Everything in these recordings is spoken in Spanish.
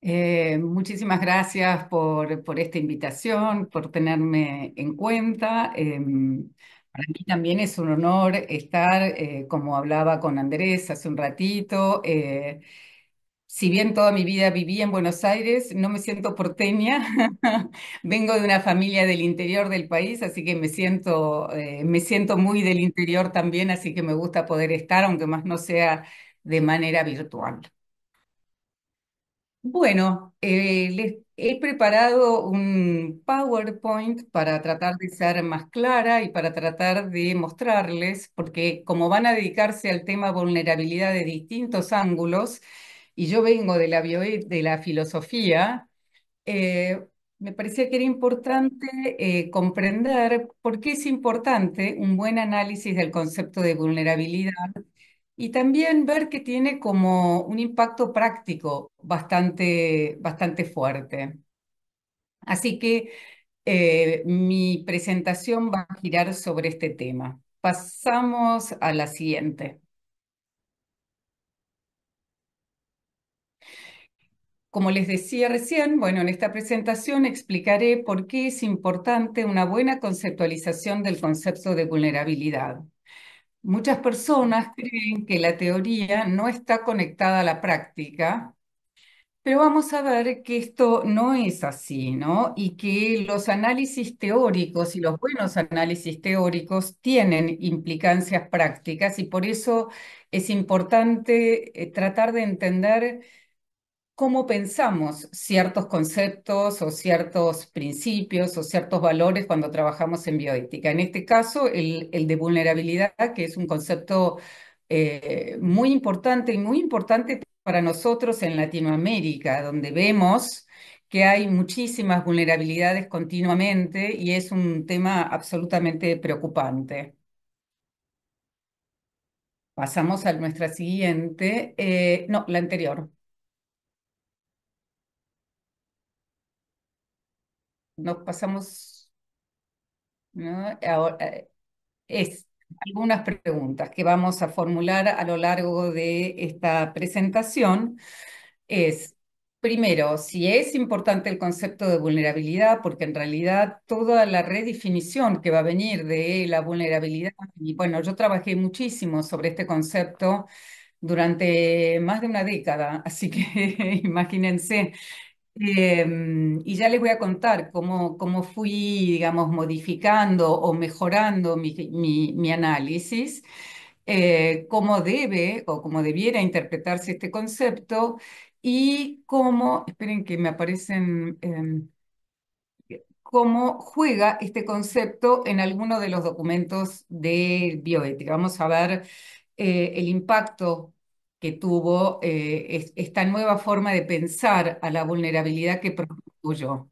Muchísimas gracias por esta invitación, por tenerme en cuenta. Para mí también es un honor estar, como hablaba con Andrés hace un ratito. Si bien toda mi vida viví en Buenos Aires, no me siento porteña. Vengo de una familia del interior del país, así que me siento muy del interior también, así que me gusta poder estar, aunque más no sea de manera virtual. Bueno, les he preparado un PowerPoint para tratar de ser más clara y para tratar de mostrarles, porque como van a dedicarse al tema vulnerabilidad de distintos ángulos, y yo vengo de de la filosofía, eh, me parecía que era importante comprender por qué es importante un buen análisis del concepto de vulnerabilidad y también ver que tiene como un impacto práctico bastante fuerte. Así que mi presentación va a girar sobre este tema. Pasamos a la siguiente. Como les decía recién, bueno, en esta presentación explicaré por qué es importante una buena conceptualización del concepto de vulnerabilidad. Muchas personas creen que la teoría no está conectada a la práctica. Pero vamos a ver que esto no es así, ¿no? Y que los análisis teóricos y los buenos análisis teóricos tienen implicancias prácticas y por eso es importante tratar de entender cómo pensamos ciertos conceptos o ciertos principios o ciertos valores cuando trabajamos en bioética. En este caso, el de vulnerabilidad, que es un concepto muy importante y muy importante para nosotros en Latinoamérica, donde vemos que hay muchísimas vulnerabilidades continuamente y es un tema absolutamente preocupante. Pasamos a nuestra siguiente, no, la anterior. Nos pasamos, ¿no? Ahora, es algunas preguntas que vamos a formular a lo largo de esta presentación. Es, primero, si es importante el concepto de vulnerabilidad, porque en realidad toda la redefinición que va a venir de la vulnerabilidad, y bueno, yo trabajé muchísimo sobre este concepto durante más de una década, así que imagínense. Y ya les voy a contar cómo fui, digamos, modificando o mejorando mi análisis, cómo debe o cómo debiera interpretarse este concepto y cómo, esperen que me aparecen, cómo juega este concepto en alguno de los documentos de bioética. Vamos a ver el impacto que tuvo esta nueva forma de pensar a la vulnerabilidad que propongo yo.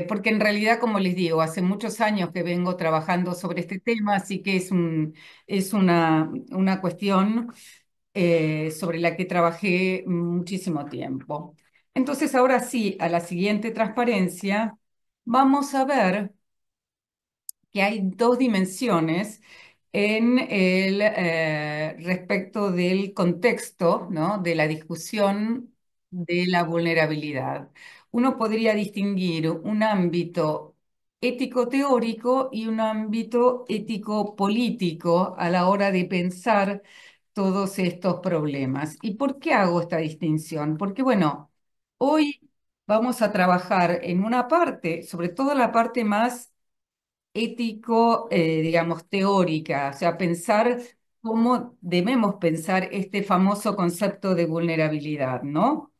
Porque en realidad, como les digo, hace muchos años que vengo trabajando sobre este tema, así que es una cuestión sobre la que trabajé muchísimo tiempo. Entonces, ahora sí, a la siguiente transparencia, vamos a ver que hay dos dimensiones en el respecto del contexto, ¿no? De la discusión de la vulnerabilidad. Uno podría distinguir un ámbito ético-teórico y un ámbito ético-político a la hora de pensar todos estos problemas. ¿Y por qué hago esta distinción? Porque, bueno, hoy vamos a trabajar en una parte, sobre todo la parte más ético, digamos, teórica, o sea, pensar cómo debemos pensar este famoso concepto de vulnerabilidad, ¿no?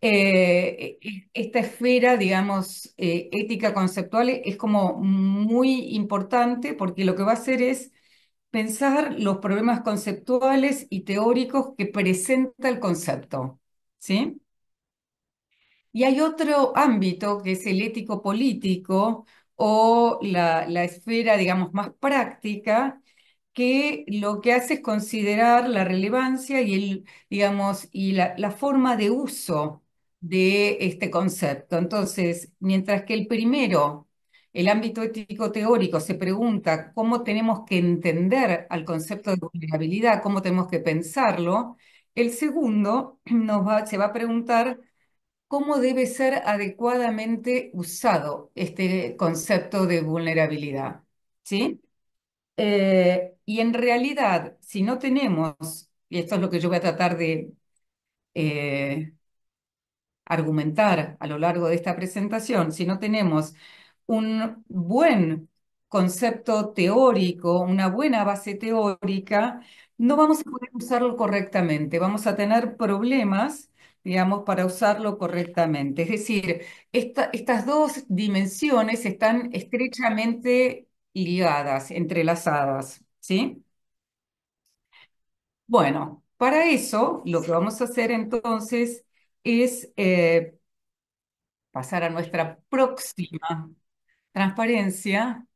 Esta esfera, digamos, ética conceptual es como muy importante porque lo que va a hacer es pensar los problemas conceptuales y teóricos que presenta el concepto, ¿sí? Y hay otro ámbito que es el ético-político o la esfera, digamos, más práctica, que lo que hace es considerar la relevancia y digamos, y la forma de uso de este concepto. Entonces, mientras que el primero, el ámbito ético teórico, se pregunta cómo tenemos que entender al concepto de vulnerabilidad, cómo tenemos que pensarlo, el segundo se va a preguntar cómo debe ser adecuadamente usado este concepto de vulnerabilidad, ¿sí? Y en realidad, si no tenemos, y esto es lo que yo voy a tratar de eh, argumentar a lo largo de esta presentación, si no tenemos un buen concepto teórico, una buena base teórica, no vamos a poder usarlo correctamente, vamos a tener problemas, digamos, para usarlo correctamente. Es decir, estas dos dimensiones están estrechamente ligadas, entrelazadas, ¿sí? Bueno, para eso lo que vamos a hacer entonces es pasar a nuestra próxima transparencia,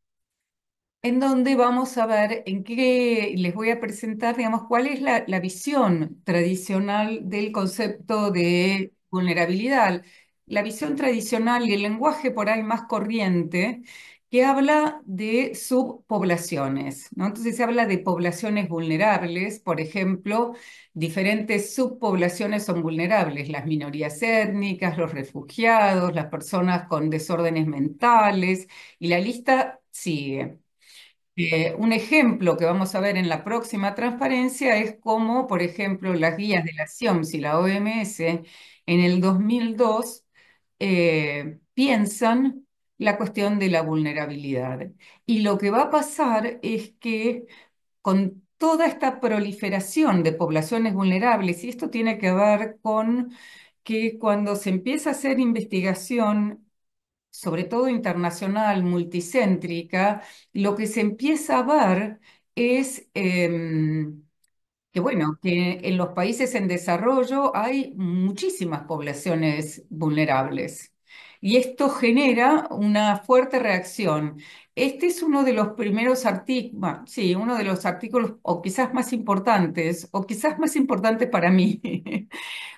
en donde vamos a ver en qué les voy a presentar, digamos, cuál es la visión tradicional del concepto de vulnerabilidad. La visión tradicional y el lenguaje por ahí más corriente que habla de subpoblaciones, ¿no? Entonces se habla de poblaciones vulnerables, por ejemplo, diferentes subpoblaciones son vulnerables, las minorías étnicas, los refugiados, las personas con desórdenes mentales, y la lista sigue. Un ejemplo que vamos a ver en la próxima transparencia es cómo, por ejemplo, las guías de la CIOMS y la OMS en el 2002 piensan la cuestión de la vulnerabilidad. Y lo que va a pasar es que con toda esta proliferación de poblaciones vulnerables, y esto tiene que ver con que cuando se empieza a hacer investigación sobre todo internacional, multicéntrica, lo que se empieza a ver es que, bueno, que en los países en desarrollo hay muchísimas poblaciones vulnerables. Y esto genera una fuerte reacción. Este es uno de los primeros artículos, sí, uno de los artículos, o quizás más importantes, o quizás más importante para mí,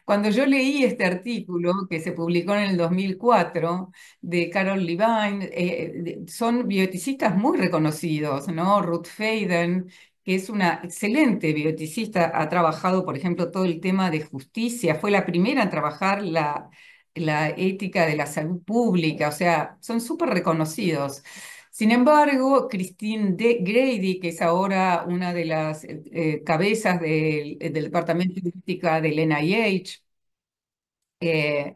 cuando yo leí este artículo que se publicó en el 2004 de Carol Levine, son bioticistas muy reconocidos, ¿no? Ruth Fayden, que es una excelente bioticista, ha trabajado, por ejemplo, todo el tema de justicia, fue la primera en trabajar la ética de la salud pública, o sea, son súper reconocidos. Sin embargo, Grady, que es ahora una de las cabezas del Departamento de Ética del NIH, eh,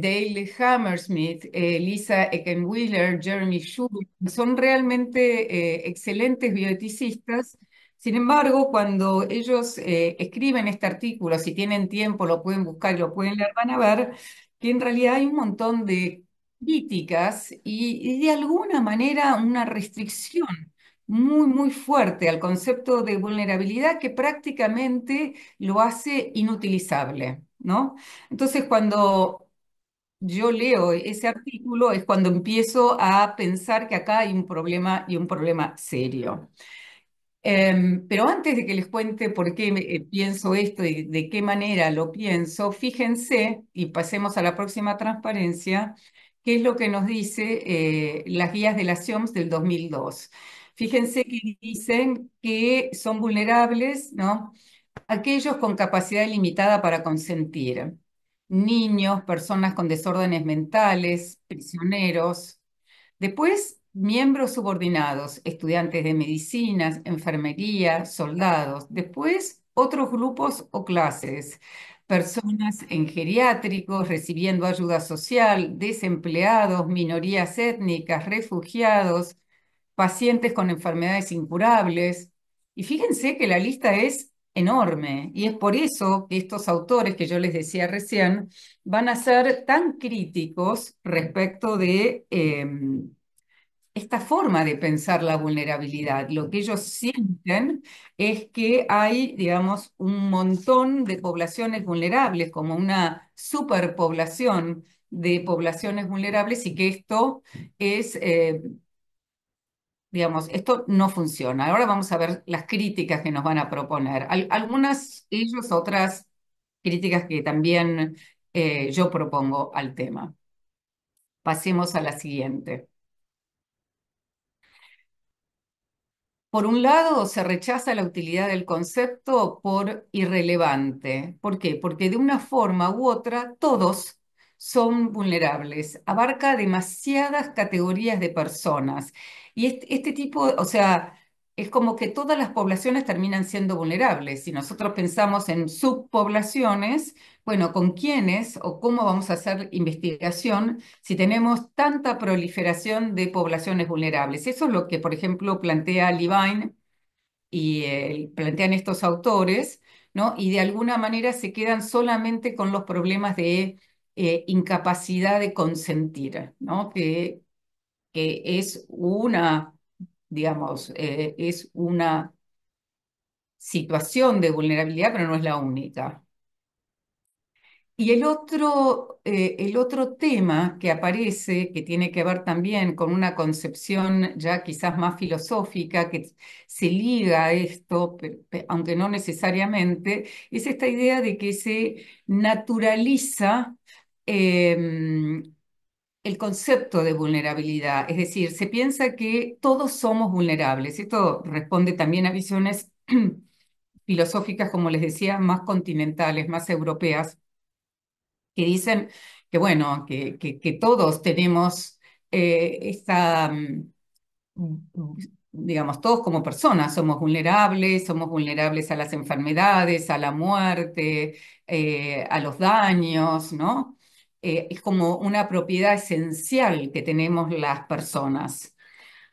Dale Hammersmith, Lisa Eckenwiller, Jeremy Schubert, son realmente excelentes bioeticistas. Sin embargo, cuando ellos escriben este artículo, si tienen tiempo, lo pueden buscar y lo pueden leer, van a ver que en realidad hay un montón de críticas y de alguna manera una restricción muy, muy fuerte al concepto de vulnerabilidad que prácticamente lo hace inutilizable, ¿no? Entonces, cuando yo leo ese artículo es cuando empiezo a pensar que acá hay un problema y un problema serio. Pero antes de que les cuente por qué pienso esto y de qué manera lo pienso, fíjense, y pasemos a la próxima transparencia, qué es lo que nos dice las guías de las CIOMS del 2002. Fíjense que dicen que son vulnerables, ¿no? Aquellos con capacidad limitada para consentir, niños, personas con desórdenes mentales, prisioneros. Después, miembros subordinados, estudiantes de medicina, enfermería, soldados. Después, otros grupos o clases, personas en geriátricos recibiendo ayuda social, desempleados, minorías étnicas, refugiados, pacientes con enfermedades incurables. Y fíjense que la lista es enorme y es por eso que estos autores que yo les decía recién van a ser tan críticos respecto de esta forma de pensar la vulnerabilidad. Lo que ellos sienten es que hay, digamos, un montón de poblaciones vulnerables, como una superpoblación de poblaciones vulnerables y que esto es digamos, esto no funciona. Ahora vamos a ver las críticas que nos van a proponer. Algunas ellos, otras críticas que también yo propongo al tema. Pasemos a la siguiente. Por un lado, se rechaza la utilidad del concepto por irrelevante. ¿Por qué? Porque de una forma u otra todos son vulnerables. Abarca demasiadas categorías de personas. Y este tipo, o sea, es como que todas las poblaciones terminan siendo vulnerables. Si nosotros pensamos en subpoblaciones, bueno, ¿con quiénes o cómo vamos a hacer investigación si tenemos tanta proliferación de poblaciones vulnerables? Eso es lo que, por ejemplo, plantea Levine y plantean estos autores, ¿no? Y de alguna manera se quedan solamente con los problemas de incapacidad de consentir, ¿no? Que es una, digamos, es una situación de vulnerabilidad, pero no es la única. Y el otro tema que aparece, que tiene que ver también con una concepción ya quizás más filosófica, que se liga a esto, aunque no necesariamente, es esta idea de que se naturaliza eh, el concepto de vulnerabilidad. Es decir, se piensa que todos somos vulnerables. Esto responde también a visiones filosóficas, como les decía, más continentales, más europeas que dicen que, bueno, que todos tenemos esta, digamos, todos como personas somos vulnerables a las enfermedades, a la muerte, a los daños, ¿no? Es como una propiedad esencial que tenemos las personas.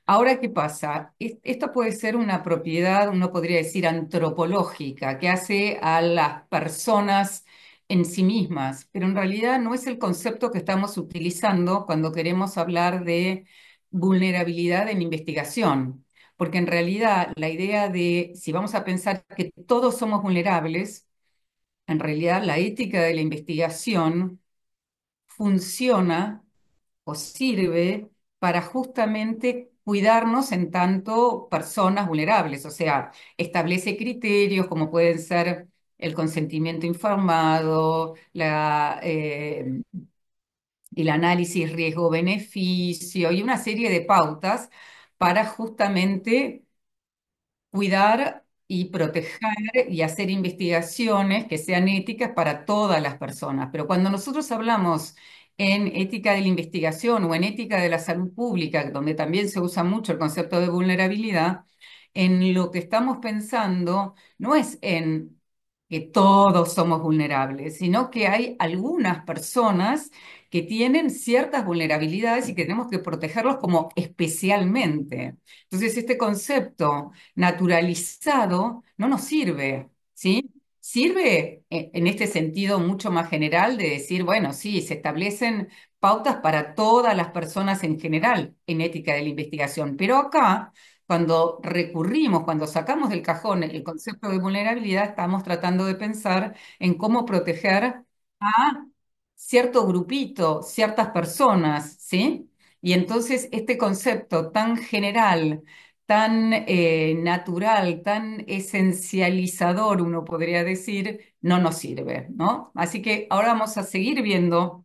Ahora, ¿qué pasa? Esto puede ser una propiedad, uno podría decir, antropológica, que hace a las personas en sí mismas, pero en realidad no es el concepto que estamos utilizando cuando queremos hablar de vulnerabilidad en investigación, porque en realidad la idea de, si vamos a pensar que todos somos vulnerables, en realidad la ética de la investigación funciona o sirve para justamente cuidarnos en tanto personas vulnerables, o sea, establece criterios como pueden ser el consentimiento informado, el análisis riesgo-beneficio y una serie de pautas para justamente cuidar y proteger y hacer investigaciones que sean éticas para todas las personas. Pero cuando nosotros hablamos en ética de la investigación o en ética de la salud pública, donde también se usa mucho el concepto de vulnerabilidad, en lo que estamos pensando no es en que todos somos vulnerables, sino que hay algunas personas que tienen ciertas vulnerabilidades y que tenemos que protegerlos como especialmente. Entonces, este concepto naturalizado no nos sirve, ¿sí? Sirve en este sentido mucho más general de decir, bueno, sí, se establecen pautas para todas las personas en general en ética de la investigación, pero acá, cuando recurrimos, cuando sacamos del cajón el concepto de vulnerabilidad, estamos tratando de pensar en cómo proteger a cierto grupito, ciertas personas, ¿sí? Y entonces este concepto tan general, tan natural, tan esencializador, uno podría decir, no nos sirve, ¿no? Así que ahora vamos a seguir viendo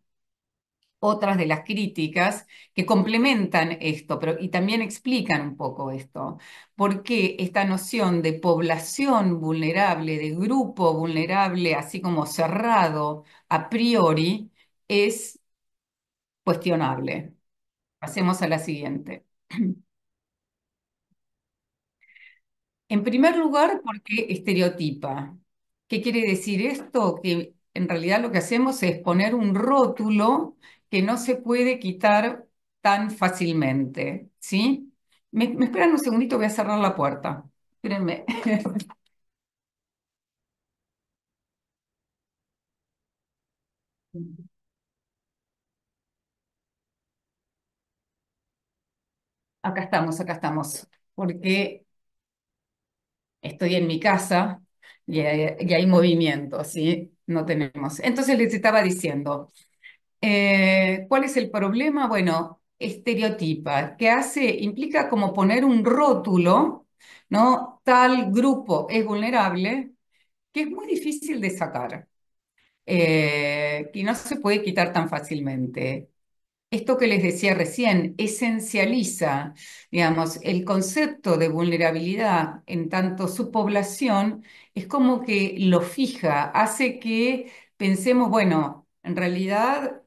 otras de las críticas que complementan esto, pero y también explican un poco esto. ¿Por qué esta noción de población vulnerable, de grupo vulnerable, así como cerrado a priori, es cuestionable? Pasemos a la siguiente. En primer lugar, porque estereotipa. ¿Qué quiere decir esto? Que en realidad lo que hacemos es poner un rótulo que no se puede quitar tan fácilmente, ¿sí? Me esperan un segundito, voy a cerrar la puerta. Espérenme. Acá estamos, porque estoy en mi casa y hay movimiento, ¿sí? No tenemos. Entonces les estaba diciendo. ¿Cuál es el problema? Bueno, estereotipa, que hace, implica como poner un rótulo, ¿no? Tal grupo es vulnerable, que es muy difícil de sacar, que no se puede quitar tan fácilmente. Esto que les decía recién, esencializa, digamos, el concepto de vulnerabilidad en tanto su población, es como que lo fija, hace que pensemos, bueno, en realidad.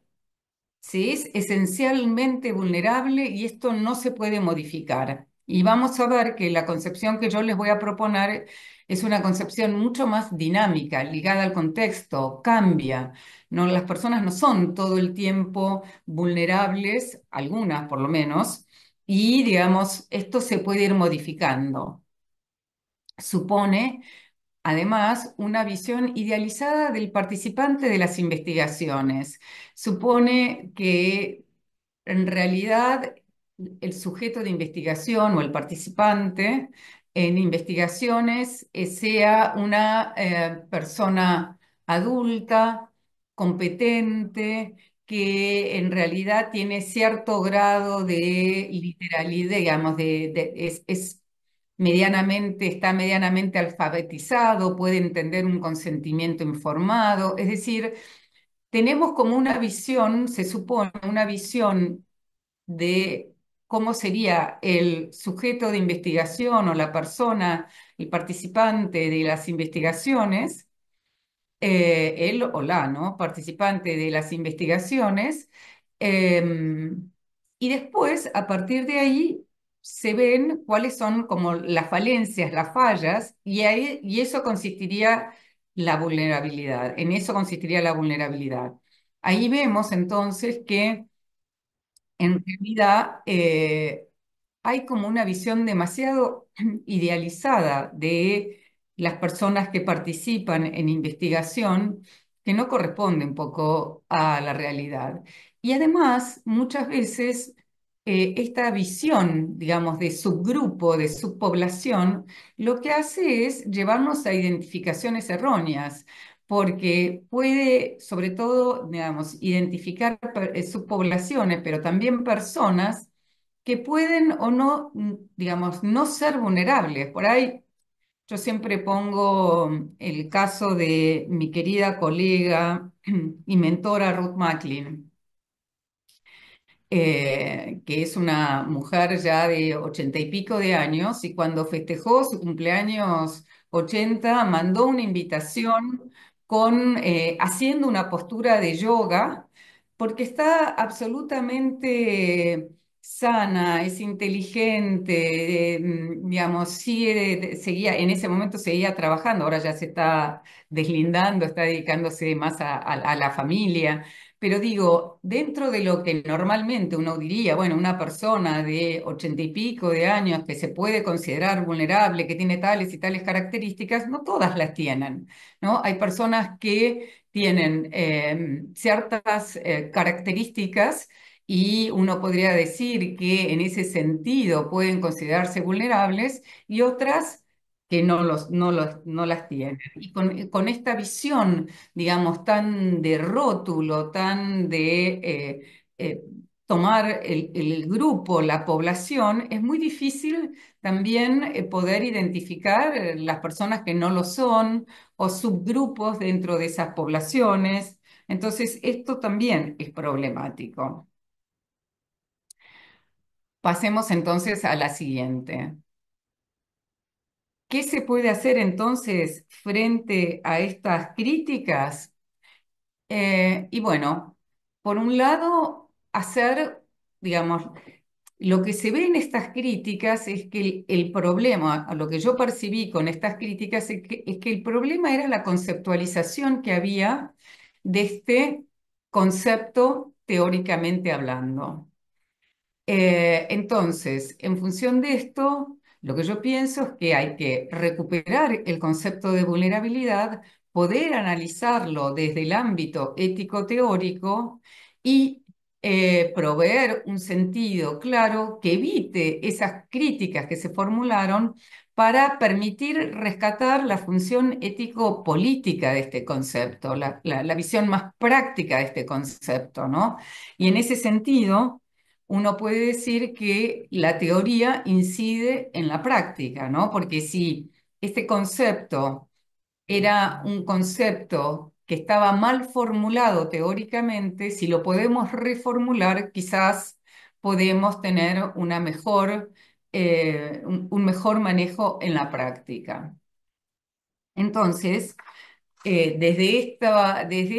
se es esencialmente vulnerable y esto no se puede modificar. Y vamos a ver que la concepción que yo les voy a proponer es una concepción mucho más dinámica, ligada al contexto, cambia. No, las personas no son todo el tiempo vulnerables, algunas por lo menos, y digamos, esto se puede ir modificando. Supone además, una visión idealizada del participante de las investigaciones. Supone que en realidad el sujeto de investigación o el participante en investigaciones sea una persona adulta, competente, que en realidad tiene cierto grado de literalidad, digamos, es medianamente, está medianamente alfabetizado, puede entender un consentimiento informado, es decir, tenemos como una visión, se supone, una visión de cómo sería el sujeto de investigación o la persona, el participante de las investigaciones, él o la, ¿no? Participante de las investigaciones. eh, y después, a partir de ahí, se ven cuáles son como las falencias, las fallas, y eso consistiría la vulnerabilidad. En eso consistiría la vulnerabilidad. Ahí vemos entonces que en realidad hay como una visión demasiado idealizada de las personas que participan en investigación que no corresponde un poco a la realidad. Y además, muchas veces esta visión, digamos, de subgrupo, de subpoblación, lo que hace es llevarnos a identificaciones erróneas porque puede, sobre todo, digamos, identificar subpoblaciones, pero también personas que pueden o no, digamos, no ser vulnerables. Por ahí yo siempre pongo el caso de mi querida colega y mentora Ruth Macklin, que es una mujer ya de 80 y pico de años, y cuando festejó su cumpleaños 80 mandó una invitación haciendo una postura de yoga, porque está absolutamente sana, es inteligente, digamos, seguía, en ese momento seguía trabajando, ahora ya se está deslindando, está dedicándose más a la familia. Pero digo, dentro de lo que normalmente uno diría, bueno, una persona de 80 y pico de años que se puede considerar vulnerable, que tiene tales y tales características, no todas las tienen, ¿no? Hay personas que tienen ciertas características y uno podría decir que en ese sentido pueden considerarse vulnerables y otras que no las tienen. Y con esta visión digamos, tan de rótulo, tan de eh, tomar el grupo, la población, es muy difícil también poder identificar las personas que no lo son o subgrupos dentro de esas poblaciones. Entonces, esto también es problemático. Pasemos entonces a la siguiente. ¿Qué se puede hacer entonces frente a estas críticas? Y bueno, por un lado, hacer, digamos, lo que se ve en estas críticas es que el problema, a lo que yo percibí con estas críticas, es que el problema era la conceptualización que había de este concepto teóricamente hablando. Entonces, en función de esto, lo que yo pienso es que hay que recuperar el concepto de vulnerabilidad, poder analizarlo desde el ámbito ético-teórico y proveer un sentido claro que evite esas críticas que se formularon para permitir rescatar la función ético-política de este concepto, la visión más práctica de este concepto, ¿no? Y en ese sentido uno puede decir que la teoría incide en la práctica, ¿no? Porque si este concepto era un concepto que estaba mal formulado teóricamente, si lo podemos reformular, quizás podemos tener un mejor manejo en la práctica. Entonces, desde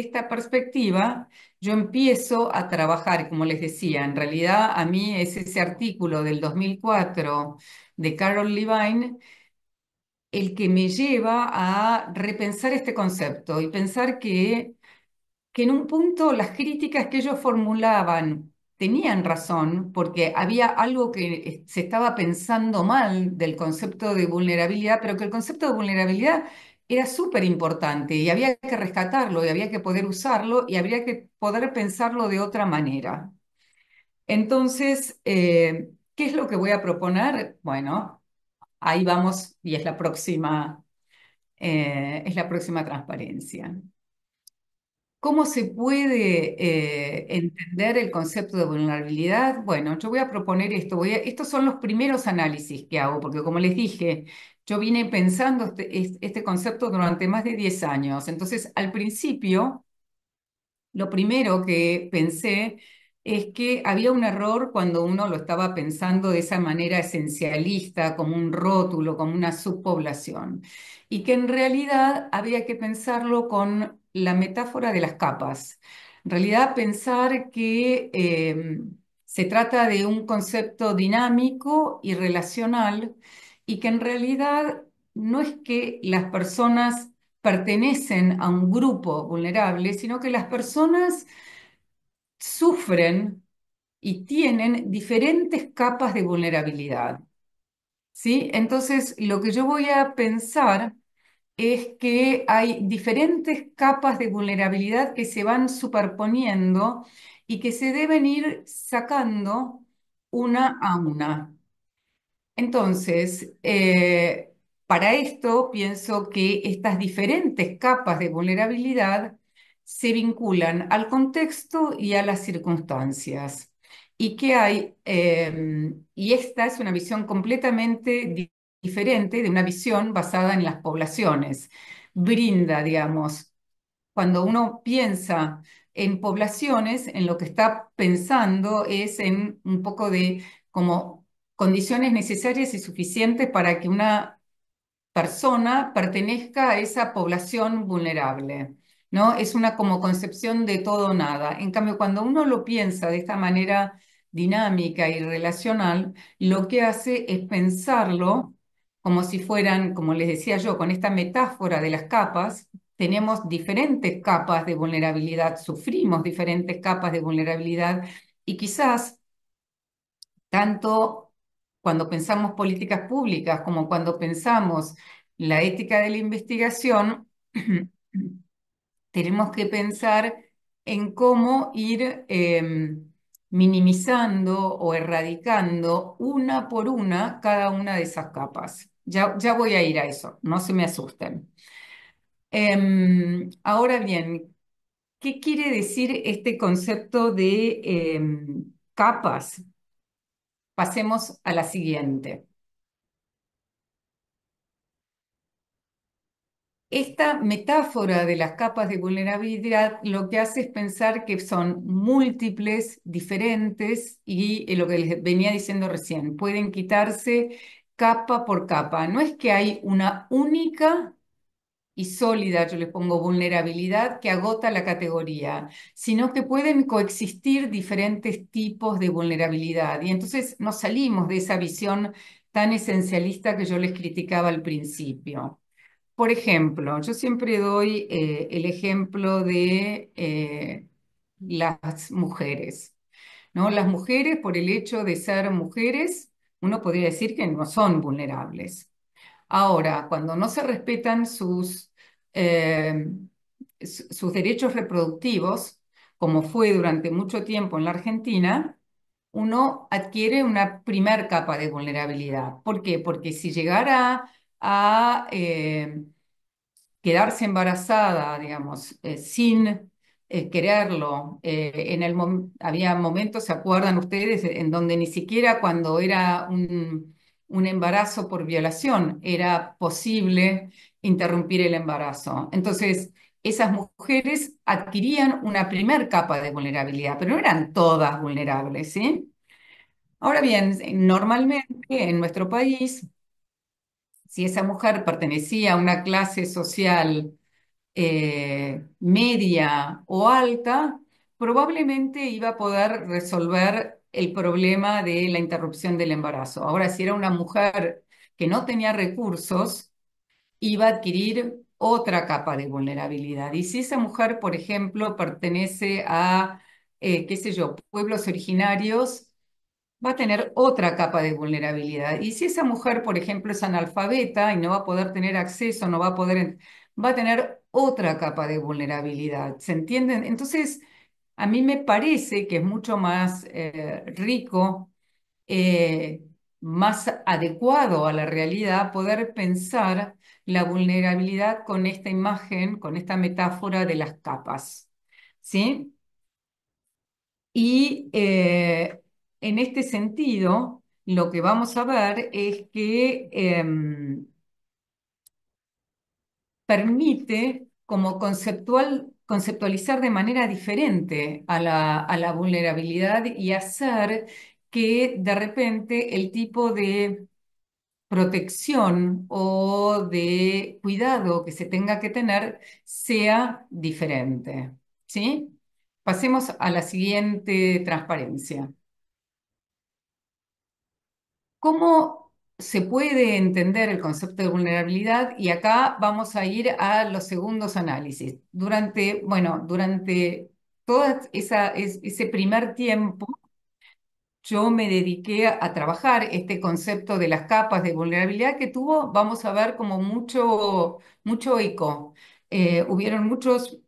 esta perspectiva, yo empiezo a trabajar, como les decía, en realidad a mí es ese artículo del 2004 de Carol Levine el que me lleva a repensar este concepto y pensar que en un punto las críticas que ellos formulaban tenían razón, porque había algo que se estaba pensando mal del concepto de vulnerabilidad, pero que el concepto de vulnerabilidad era súper importante y había que rescatarlo y había que poder usarlo y habría que poder pensarlo de otra manera. Entonces, ¿qué es lo que voy a proponer? Bueno, ahí vamos y es la próxima transparencia. ¿Cómo se puede entender el concepto de vulnerabilidad? Bueno, yo voy a proponer esto. Estos son los primeros análisis que hago, porque como les dije, yo vine pensando este concepto durante más de 10 años. Entonces, al principio, lo primero que pensé es que había un error cuando uno lo estaba pensando de esa manera esencialista, como un rótulo, como una subpoblación, y que en realidad había que pensarlo con la metáfora de las capas. En realidad, pensar que se trata de un concepto dinámico y relacional, y que en realidad no es que las personas pertenecen a un grupo vulnerable, sino que las personas sufren y tienen diferentes capas de vulnerabilidad, ¿sí? Entonces, lo que yo voy a pensar es que hay diferentes capas de vulnerabilidad que se van superponiendo y que se deben ir sacando una a una. Entonces, para esto pienso que estas diferentes capas de vulnerabilidad se vinculan al contexto y a las circunstancias. Y que hay, y esta es una visión completamente diferente de una visión basada en las poblaciones. Brinda, digamos, cuando uno piensa en poblaciones, en lo que está pensando es en un poco de como condiciones necesarias y suficientes para que una persona pertenezca a esa población vulnerable, ¿no? Es una como concepción de todo o nada. En cambio, cuando uno lo piensa de esta manera dinámica y relacional, lo que hace es pensarlo como si fueran, como les decía yo, con esta metáfora de las capas, tenemos diferentes capas de vulnerabilidad, sufrimos diferentes capas de vulnerabilidad y quizás tanto cuando pensamos políticas públicas como cuando pensamos la ética de la investigación, tenemos que pensar en cómo ir minimizando o erradicando una por una cada una de esas capas. Ya voy a ir a eso, no se me asusten. Ahora bien, ¿qué quiere decir este concepto de capas? Pasemos a la siguiente. Esta metáfora de las capas de vulnerabilidad lo que hace es pensar que son múltiples, diferentes y lo que les venía diciendo recién, pueden quitarse capa por capa. No es que hay una única y sólida, yo les pongo vulnerabilidad, que agota la categoría, sino que pueden coexistir diferentes tipos de vulnerabilidad. Y entonces nos salimos de esa visión tan esencialista que yo les criticaba al principio. Por ejemplo, yo siempre doy el ejemplo de las mujeres, ¿no? Las mujeres, por el hecho de ser mujeres, uno podría decir que no son vulnerables. Ahora, cuando no se respetan eh, sus derechos reproductivos, como fue durante mucho tiempo en la Argentina, uno adquiere una primer capa de vulnerabilidad. ¿Por qué? Porque si llegara a quedarse embarazada, digamos, sin quererlo. Había momentos, ¿se acuerdan ustedes?, en donde ni siquiera cuando era un embarazo por violación era posible interrumpir el embarazo. Entonces, esas mujeres adquirían una primer capa de vulnerabilidad, pero no eran todas vulnerables, ¿sí? Ahora bien, normalmente en nuestro país, si esa mujer pertenecía a una clase social media o alta, probablemente iba a poder resolver el problema de la interrupción del embarazo. Ahora, si era una mujer que no tenía recursos, iba a adquirir otra capa de vulnerabilidad. Y si esa mujer, por ejemplo, pertenece a, qué sé yo, pueblos originarios, va a tener otra capa de vulnerabilidad. Y si esa mujer, por ejemplo, es analfabeta y no va a poder tener acceso, no va a poder, va a tener otra capa de vulnerabilidad. ¿Se entienden? Entonces, a mí me parece que es mucho más rico, eh, más adecuado a la realidad poder pensar la vulnerabilidad con esta imagen, con esta metáfora de las capas. ¿Sí? Y en este sentido, lo que vamos a ver es que permite como conceptualizar de manera diferente a la vulnerabilidad y hacer que de repente el tipo de protección o de cuidado que se tenga que tener sea diferente. ¿Sí? Pasemos a la siguiente transparencia. ¿Cómo se puede entender el concepto de vulnerabilidad? Y acá vamos a ir a los segundos análisis. Durante ese primer tiempo, yo me dediqué a trabajar este concepto de las capas de vulnerabilidad que tuvo, vamos a ver, como mucho eco. Hubieron muchos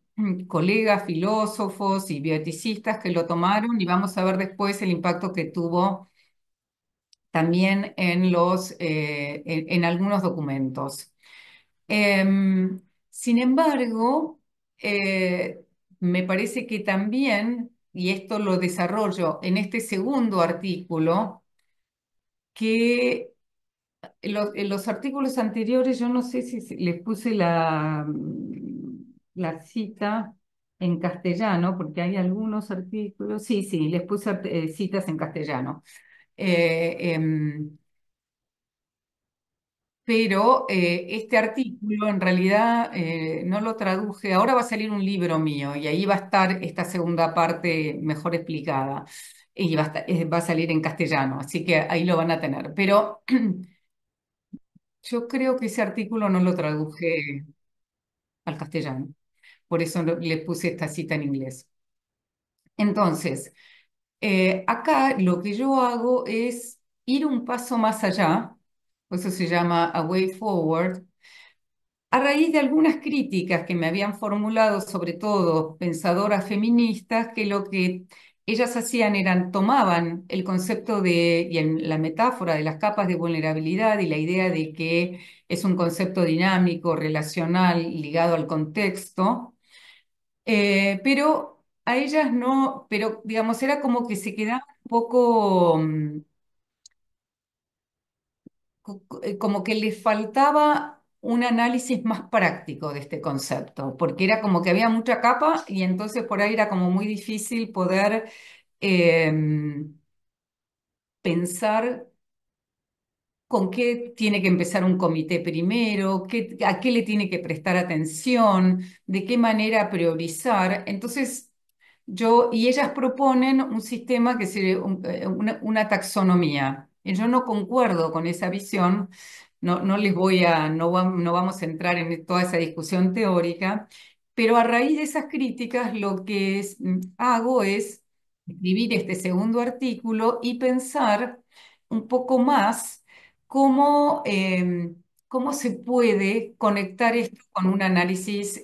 colegas, filósofos y bioeticistas que lo tomaron y vamos a ver después el impacto que tuvo también en algunos documentos. Sin embargo, me parece que también, y esto lo desarrollo en este segundo artículo, que en los artículos anteriores, yo no sé si les puse la cita en castellano, porque hay algunos artículos, sí, sí, les puse citas en castellano. Eh, em, pero este artículo en realidad no lo traduje. Ahora va a salir un libro mío y ahí va a estar esta segunda parte mejor explicada y va a salir en castellano, así que ahí lo van a tener. Pero yo creo que ese artículo no lo traduje al castellano, por eso le puse esta cita en inglés. Entonces, acá lo que yo hago es ir un paso más allá, por eso se llama A Way Forward. A raíz de algunas críticas que me habían formulado, sobre todo pensadoras feministas, que lo que ellas hacían eran tomaban el concepto la metáfora de las capas de vulnerabilidad y la idea de que es un concepto dinámico, relacional, ligado al contexto, pero a ellas no, pero digamos, era como que se quedaba un poco como que le faltaba un análisis más práctico de este concepto, porque era como que había mucha capa y entonces por ahí era como muy difícil poder eh, pensar con qué tiene que empezar un comité primero, a qué le tiene que prestar atención, de qué manera priorizar. Entonces, y ellas proponen un sistema que sería una taxonomía. Y yo no concuerdo con esa visión, no les voy a, no vamos a entrar en toda esa discusión teórica, pero a raíz de esas críticas lo que hago es escribir este segundo artículo y pensar un poco más cómo, cómo se puede conectar esto con un análisis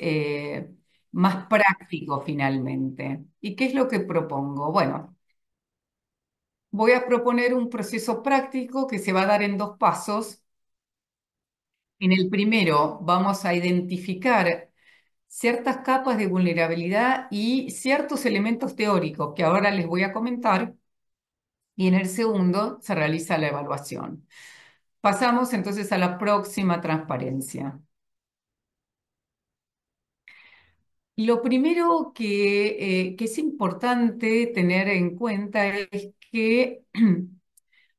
más práctico finalmente. ¿Y qué es lo que propongo? Bueno, voy a proponer un proceso práctico que se va a dar en dos pasos. En el primero vamos a identificar ciertas capas de vulnerabilidad y ciertos elementos teóricos que ahora les voy a comentar. Y en el segundo se realiza la evaluación. Pasamos entonces a la próxima transparencia. Lo primero que es importante tener en cuenta es que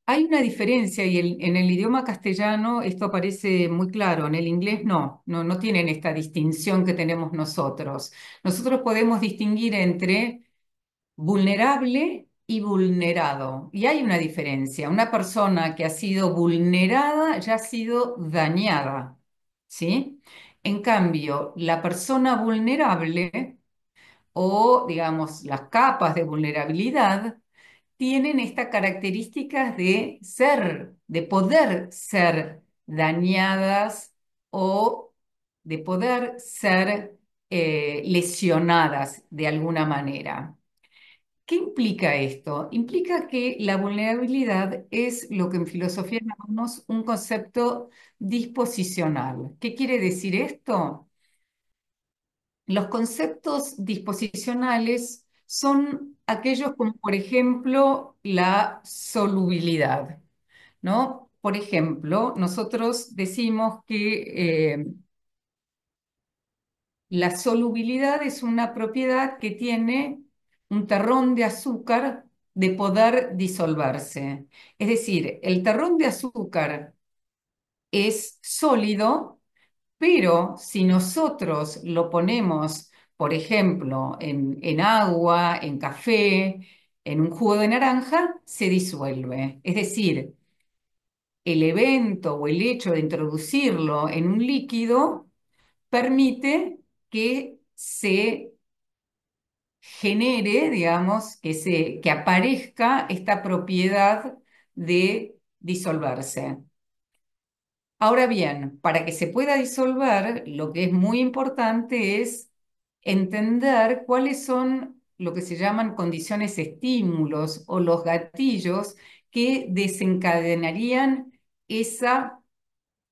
hay una diferencia y en el idioma castellano esto aparece muy claro, en el inglés no tienen esta distinción que tenemos nosotros. Nosotros podemos distinguir entre vulnerable y vulnerado. Y hay una diferencia. Una persona que ha sido vulnerada ya ha sido dañada, ¿sí? En cambio, la persona vulnerable o, digamos, las capas de vulnerabilidad tienen estas características de ser, de poder ser dañadas o de poder ser lesionadas de alguna manera. ¿Qué implica esto? Implica que la vulnerabilidad es lo que en filosofía llamamos un concepto disposicional. ¿Qué quiere decir esto? Los conceptos disposicionales son aquellos como, por ejemplo, la solubilidad, ¿no? Por ejemplo, nosotros decimos que la solubilidad es una propiedad que tiene un terrón de azúcar de poder disolverse. Es decir, el terrón de azúcar es sólido, pero si nosotros lo ponemos, por ejemplo, en agua, en café, en un jugo de naranja, se disuelve. Es decir, el evento o el hecho de introducirlo en un líquido permite que se genere, digamos, que aparezca esta propiedad de disolverse. Ahora bien, para que se pueda disolver, lo que es muy importante es entender cuáles son lo que se llaman condiciones estímulos o los gatillos que desencadenarían esa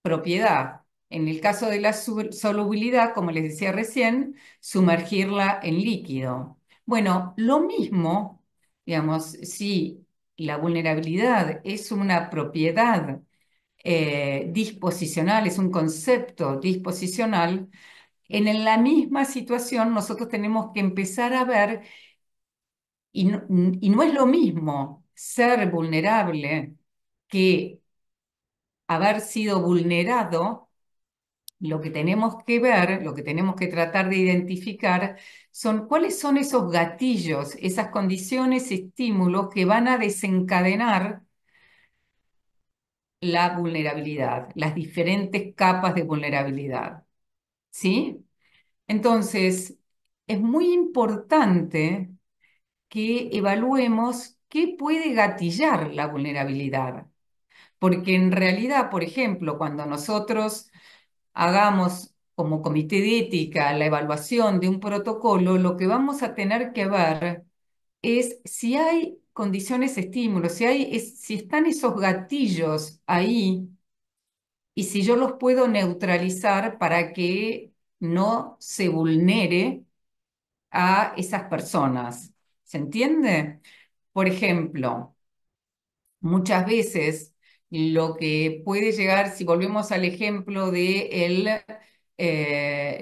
propiedad. En el caso de la solubilidad, como les decía recién, sumergirla en líquido. Bueno, lo mismo, digamos, si la vulnerabilidad es una propiedad disposicional, es un concepto disposicional, en la misma situación nosotros tenemos que empezar a ver, y no es lo mismo ser vulnerable que haber sido vulnerado. Lo que tenemos que ver, lo que tenemos que tratar de identificar son cuáles son esos gatillos, esas condiciones, estímulos que van a desencadenar la vulnerabilidad, las diferentes capas de vulnerabilidad. ¿Sí? Entonces, es muy importante que evaluemos qué puede gatillar la vulnerabilidad, porque en realidad, por ejemplo, cuando nosotros hagamos como comité de ética la evaluación de un protocolo, lo que vamos a tener que ver es si hay condiciones estímulos, si están esos gatillos ahí y si yo los puedo neutralizar para que no se vulnere a esas personas. ¿Se entiende? Por ejemplo, muchas veces lo que puede llegar, si volvemos al ejemplo de el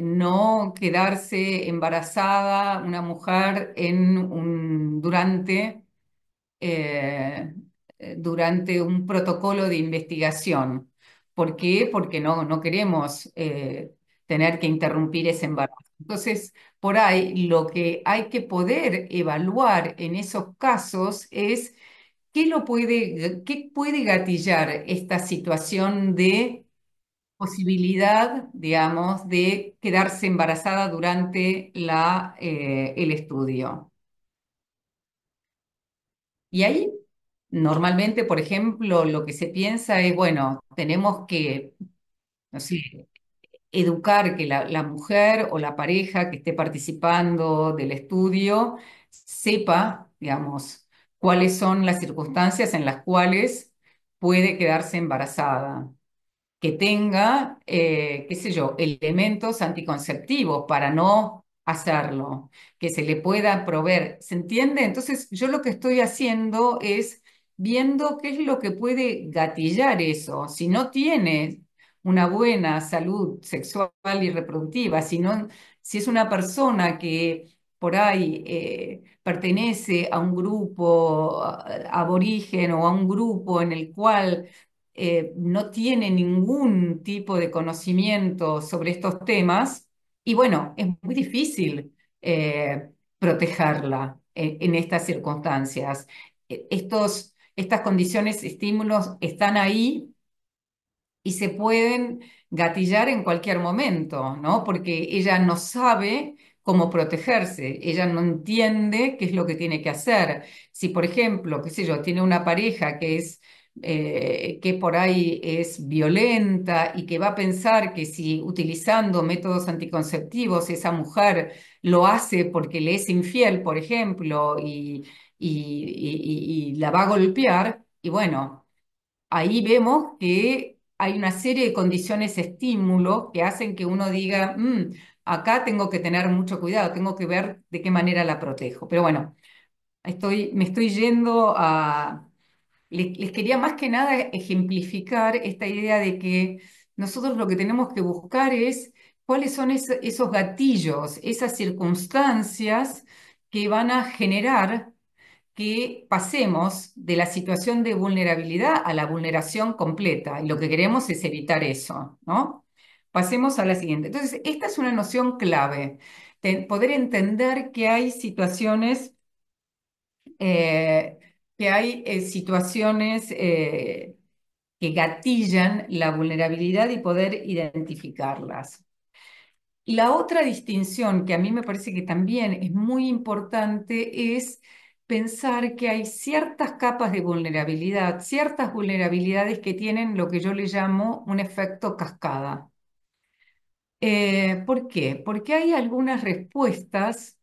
no quedarse embarazada una mujer eh, durante un protocolo de investigación. ¿Por qué? Porque no queremos tener que interrumpir ese embarazo. Entonces, por ahí lo que hay que poder evaluar en esos casos es qué puede gatillar esta situación de posibilidad, digamos, de quedarse embarazada durante el estudio. Y ahí, normalmente, por ejemplo, lo que se piensa es, bueno, tenemos que, no sé, educar que la mujer o la pareja que esté participando del estudio sepa, digamos, cuáles son las circunstancias en las cuales puede quedarse embarazada, que tenga, qué sé yo, elementos anticonceptivos para no hacerlo, que se le pueda proveer. ¿Se entiende? Entonces, yo lo que estoy haciendo es viendo qué es lo que puede gatillar eso. Si no tiene una buena salud sexual y reproductiva, si es una persona que por ahí pertenece a un grupo aborigen o a un grupo en el cual no tiene ningún tipo de conocimiento sobre estos temas y bueno, es muy difícil protegerla. en estas circunstancias. Estas condiciones, estímulos están ahí y se pueden gatillar en cualquier momento, ¿no? Porque ella no sabe cómo protegerse, ella no entiende qué es lo que tiene que hacer. Si, por ejemplo, qué sé yo, tiene una pareja que por ahí es violenta y que va a pensar que si utilizando métodos anticonceptivos esa mujer lo hace porque le es infiel, por ejemplo, y la va a golpear, y bueno, ahí vemos que hay una serie de condiciones estímulos que hacen que uno diga, acá tengo que tener mucho cuidado, tengo que ver de qué manera la protejo". Pero bueno, me estoy yendo a... Les quería más que nada ejemplificar esta idea de que nosotros lo que tenemos que buscar es cuáles son esos gatillos, esas circunstancias que van a generar que pasemos de la situación de vulnerabilidad a la vulneración completa. Y lo que queremos es evitar eso, ¿no? Pasemos a la siguiente. Entonces, esta es una noción clave, poder entender eh, que hay situaciones que gatillan la vulnerabilidad y poder identificarlas. La otra distinción que a mí me parece que también es muy importante es pensar que hay ciertas capas de vulnerabilidad, ciertas vulnerabilidades que tienen lo que yo le llamo un efecto cascada. ¿Por qué? Porque hay algunas respuestas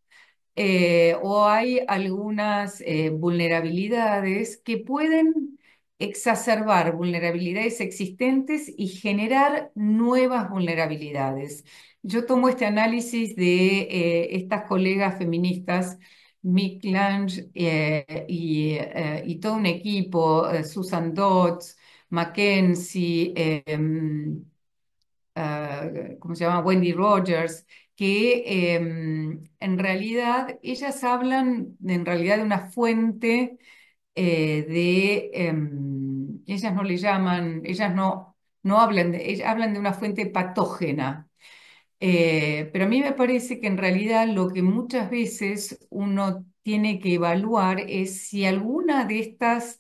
o hay algunas vulnerabilidades que pueden exacerbar vulnerabilidades existentes y generar nuevas vulnerabilidades. Yo tomo este análisis de estas colegas feministas, Mick Lange y todo un equipo, Susan Dodds, Mackenzie, ¿cómo se llama? Wendy Rogers, que en realidad ellas hablan en realidad de una fuente ellas no le llaman, ellas no hablan ellas hablan de una fuente patógena. Pero a mí me parece que en realidad lo que muchas veces uno tiene que evaluar es si alguna de estas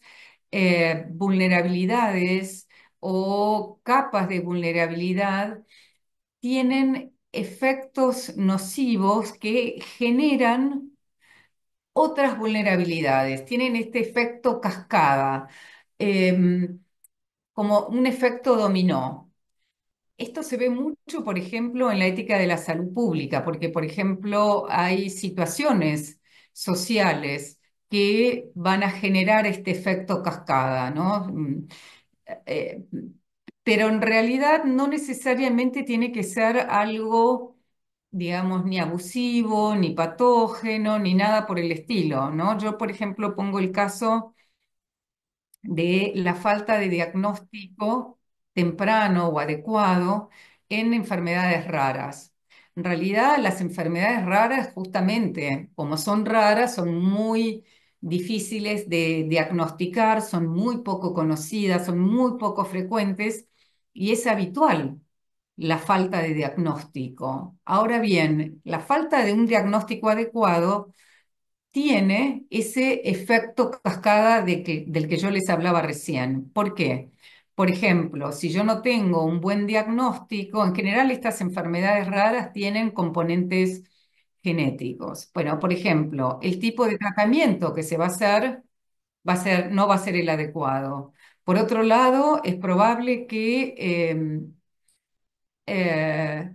vulnerabilidades o capas de vulnerabilidad tienen efectos nocivos que generan otras vulnerabilidades, tienen este efecto cascada, em, como un efecto dominó. Esto se ve mucho, por ejemplo, en la ética de la salud pública, porque, por ejemplo, hay situaciones sociales que van a generar este efecto cascada, ¿no? Eh, pero en realidad no necesariamente tiene que ser algo, digamos, ni abusivo, ni patógeno, ni nada por el estilo, ¿no? Yo, por ejemplo, pongo el caso de la falta de diagnóstico temprano o adecuado en enfermedades raras. En realidad, las enfermedades raras, justamente como son raras, son muy difíciles de diagnosticar, son muy poco conocidas, son muy poco frecuentes y es habitual la falta de diagnóstico. Ahora bien, la falta de un diagnóstico adecuado tiene ese efecto cascada del que yo les hablaba recién. ¿Por qué? Por ejemplo, si yo no tengo un buen diagnóstico, en general estas enfermedades raras tienen componentes genéticos. Bueno, por ejemplo, el tipo de tratamiento que se va a hacer, no va a ser el adecuado. Por otro lado, es probable que eh,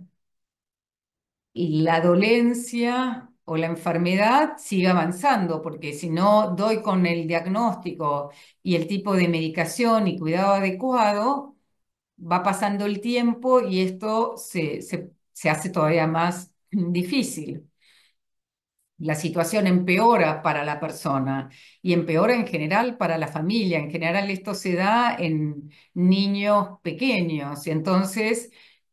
la dolencia o la enfermedad siga avanzando, porque si no doy con el diagnóstico y el tipo de medicación y cuidado adecuado, va pasando el tiempo y esto se hace todavía más difícil. La situación empeora para la persona y empeora en general para la familia. En general esto se da en niños pequeños y entonces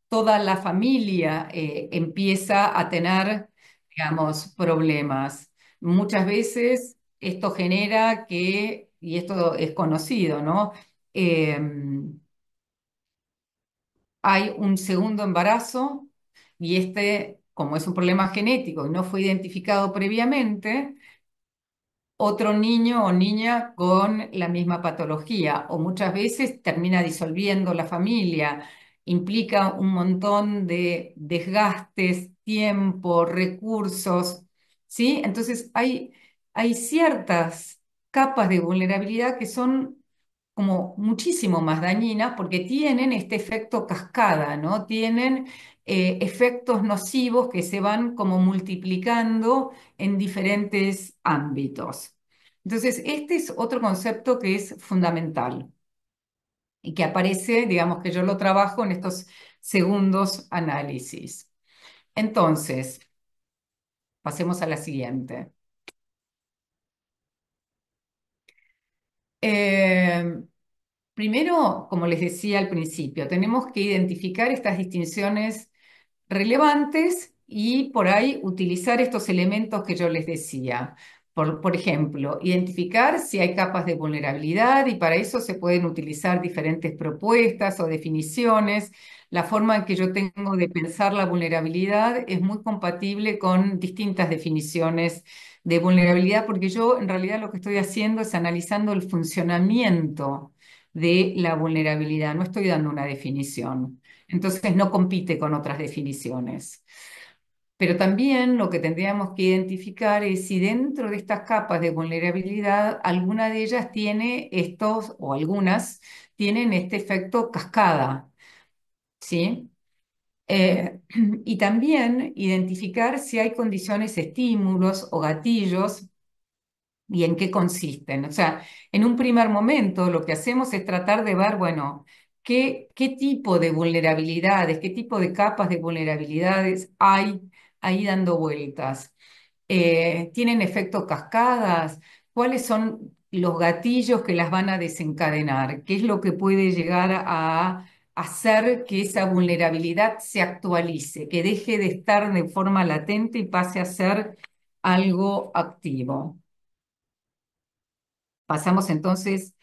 toda la familia empieza a tener, digamos, problemas. Muchas veces esto genera que, y esto es conocido, ¿no? Hay un segundo embarazo y este, como es un problema genético y no fue identificado previamente, otro niño o niña con la misma patología, o muchas veces termina disolviendo la familia, implica un montón de desgastes, tiempo, recursos, ¿sí? Entonces hay ciertas capas de vulnerabilidad que son como muchísimo más dañinas porque tienen este efecto cascada, ¿no? Tienen efectos nocivos que se van como multiplicando en diferentes ámbitos. Entonces, este es otro concepto que es fundamental y que aparece, digamos que yo lo trabajo en estos segundos análisis. Entonces, pasemos a la siguiente. Eh, Primero, como les decía al principio, tenemos que identificar estas distinciones relevantes y por ahí utilizar estos elementos que yo les decía. Por ejemplo, identificar si hay capas de vulnerabilidad y para eso se pueden utilizar diferentes propuestas o definiciones. La forma en que yo tengo de pensar la vulnerabilidad es muy compatible con distintas definiciones de vulnerabilidad porque yo en realidad lo que estoy haciendo es analizando el funcionamiento de la vulnerabilidad, no estoy dando una definición. Entonces no compite con otras definiciones. Pero también lo que tendríamos que identificar es si dentro de estas capas de vulnerabilidad alguna de ellas tiene estos, o algunas tienen este efecto cascada, ¿sí? Y también identificar si hay condiciones, estímulos o gatillos y en qué consisten. O sea, en un primer momento lo que hacemos es tratar de ver, bueno, qué tipo de vulnerabilidades, qué tipo de capas de vulnerabilidades hay ahí dando vueltas. ¿Tienen efectos cascadas? ¿Cuáles son los gatillos que las van a desencadenar? ¿Qué es lo que puede llegar a hacer que esa vulnerabilidad se actualice, que deje de estar de forma latente y pase a ser algo activo? Pasamos entonces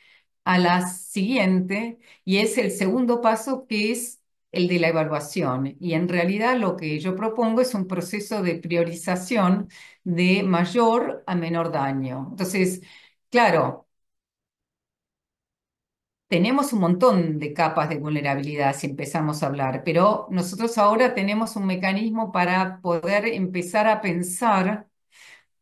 a la siguiente y es el segundo paso que es el de la evaluación. Y en realidad lo que yo propongo es un proceso de priorización de mayor a menor daño. Entonces, claro, tenemos un montón de capas de vulnerabilidad si empezamos a hablar, pero nosotros ahora tenemos un mecanismo para poder empezar a pensar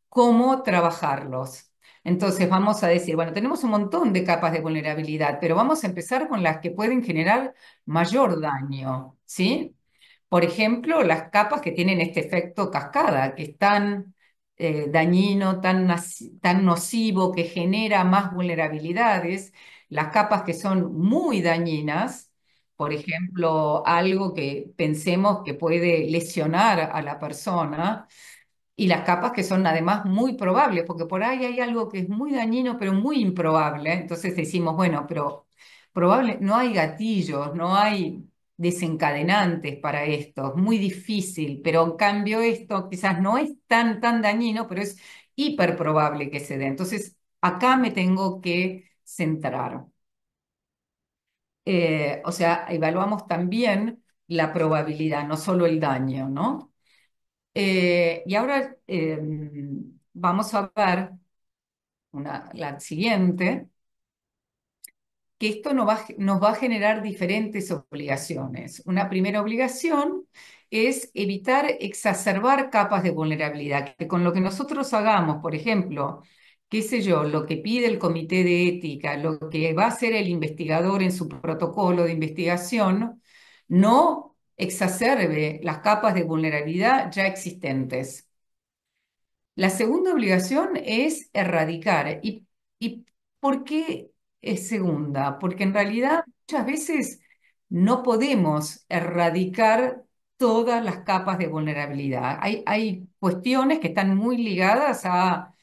cómo trabajarlos. Entonces vamos a decir, bueno, tenemos un montón de capas de vulnerabilidad, pero vamos a empezar con las que pueden generar mayor daño, ¿sí? Por ejemplo, las capas que tienen este efecto cascada, que es tan dañino, tan nocivo, que genera más vulnerabilidades, las capas que son muy dañinas, por ejemplo, algo que pensemos que puede lesionar a la persona, y las capas que son además muy probables, porque por ahí hay algo que es muy dañino, pero muy improbable. Entonces decimos, bueno, pero probable, no hay gatillos, no hay desencadenantes para esto, es muy difícil, pero en cambio esto quizás no es tan dañino, pero es hiper probable que se dé. Entonces acá me tengo que centrar. O sea, evaluamos también la probabilidad, no solo el daño, ¿no? Y ahora vamos a ver la siguiente, que esto nos va a generar diferentes obligaciones. Una primera obligación es evitar exacerbar capas de vulnerabilidad, que con lo que nosotros hagamos, por ejemplo, qué sé yo, lo que pide el comité de ética, lo que va a hacer el investigador en su protocolo de investigación, no exacerbe las capas de vulnerabilidad ya existentes. La segunda obligación es erradicar. ¿Y por qué es segunda? Porque en realidad muchas veces no podemos erradicar todas las capas de vulnerabilidad. Hay cuestiones que están muy ligadas al